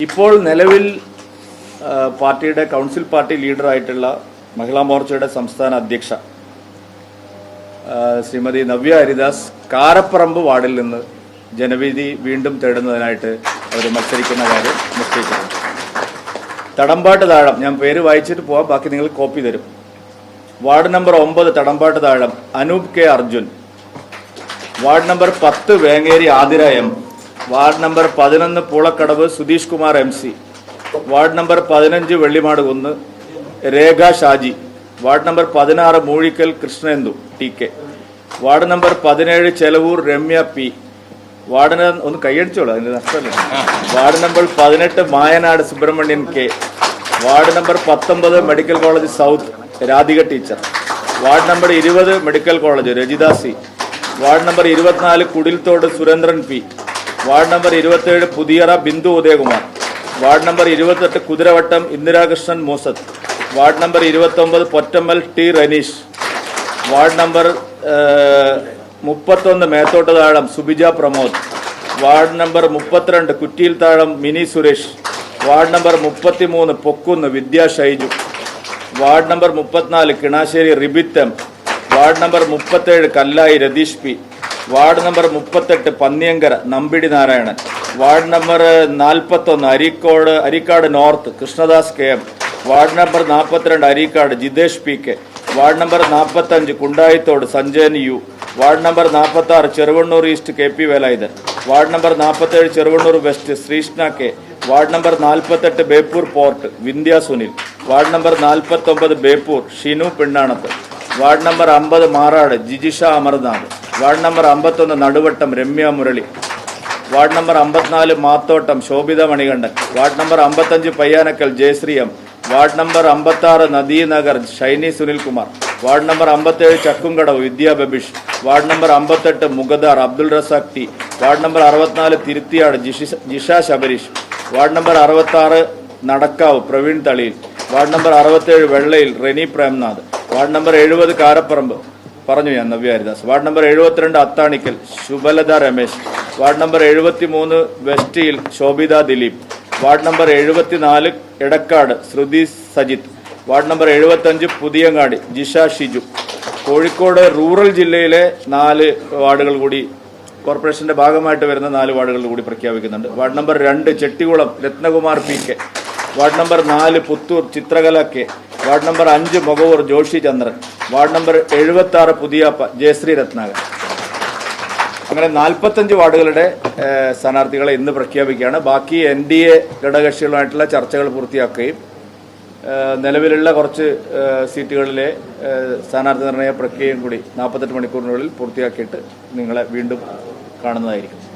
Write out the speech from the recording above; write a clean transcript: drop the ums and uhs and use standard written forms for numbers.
ഇപ്പോൾ നിലവിൽ പാർട്ടിയുടെ കൗൺസിൽ പാർട്ടി ലീഡറായിട്ടുള്ള മഹിളാ മോർച്ചയുടെ സംസ്ഥാന അധ്യക്ഷ ശ്രീമതി നവ്യ ഹരിദാസ് കാരപ്പറമ്പ് വാർഡിൽ നിന്ന് ജനവിധി വീണ്ടും തേടുന്നതിനായിട്ട് അവർ മത്സരിക്കുന്ന കാര്യം നിശ്ചയിച്ചിട്ടുണ്ട്. തടമ്പാട്ട് താഴം, ഞാൻ പേര് വായിച്ചിട്ട് പോവാം, ബാക്കി നിങ്ങൾ കോപ്പി തരും. Ward number 9 Thadambattu Thazham Anoop K Arjun. Ward number 10 Vengeri Athira M. Ward number 11 Poolakkadavu Sudheesh Kumar MC. Ward number 15 Vellimadu Kunnu Rekha Shaji. Ward number 16 Moozhikkal Krishnendu TK. Ward number 17 Chelavoor Ramya P. Ward ഒന്ന് കൈയടിച്ചോളൂ, അതിന്റെ നഷ്ടമല്ല. Ward number 18 Mayanad Subramanian K. Ward number 19 medical college south Radhika teacher. Ward number 20 medical college Rajitha C. Ward number 24 Kudilthodu Surendran P. Ward number 27 Puthiyara Bindu Udayakumar. Ward number 28 Kuthiravattom Indira Krishnan Moosath. Ward number 29 Pottammal T Raneesh. Ward number 31 Methottu Thazham Subija Pramod. Ward number 32 Kuttiyil Thazham Mini Suresh. Ward number 33 Pokkunnu Vidya Shaiju. Ward number 34 Kinassery Ribith M. Ward number 37 Kallai Ratheesh P. Ward number 38 Panniyankara Nambidi Narayanan. Ward number 41 Areekkad north Krishnadas KM. Ward number 42 Areekkad Jithesh PK. Ward number 45 Kundayithodu Sanjayan U. Ward number 46 Cheruvannur east KP Velayudhan. Ward number 47 Cheruvannur west Sreeshna K. Ward number 48 Beypore port Vindhya Sunil. Ward number 49 Beypore Shinu Pinnanath. Ward number 50 Marad Jijisha Amarnath. Ward number 51 Naduvattam Ramya Murali. Ward number 54 Mathottam Shobhita Manikandan. Ward number 55 Payyanakkal Jayasree M. Ward number 56 Nadinagar Shiny Sunilkumar. Ward number 57 Chakkumkadavu Vidya Babish. Ward number 58 Mugadar Abdul Razak T. Ward number 64 Thiruthiyad Jisha Sabareesh. Ward number 66 Nadakkavu Praveen Thaliyil. Ward number 67 Vellayil Reni Premnath. Ward number 70 Karaparamba പറഞ്ഞു ഞാൻ Navya Haridas. Ward number 72 Athanikkal Subhalatha Ramesh. Ward number 73 വെസ്റ്റിയിൽ Shobhita Dileep. Ward number 74 Edakkad Sruthi Sajith. Ward number 75 Puthiyangadi Jisha Shiju. Kozhikode rural ജില്ലയിലെ 4 വാർഡുകൾ കൂടി കോർപ്പറേഷന്റെ ഭാഗമായിട്ട് വരുന്ന 4 വാർഡുകൾ കൂടി പ്രഖ്യാപിക്കുന്നുണ്ട്. Ward number 2 Chettikulam Ratnakumar PK. Ward number 4 Puthur Chithrakala K. Ward number 5 Mokavoor Joshi Chandran. Ward number 76 Puthiyappa Jayasree Ratnakar. അങ്ങനെ 45 വാർഡുകളുടെ സ്ഥാനാർത്ഥികളെ ഇന്ന് പ്രഖ്യാപിക്കുകയാണ്. ബാക്കി NDA ഘടകകക്ഷികളുമായിട്ടുള്ള ചർച്ചകൾ പൂർത്തിയാക്കുകയും നിലവിലുള്ള കുറച്ച് സീറ്റുകളിലെ സ്ഥാനാർത്ഥി നിർണയ പ്രക്രിയയും കൂടി 48 മണിക്കൂറിനുള്ളിൽ പൂർത്തിയാക്കിയിട്ട് നിങ്ങളെ വീണ്ടും കാണുന്നതായിരിക്കും.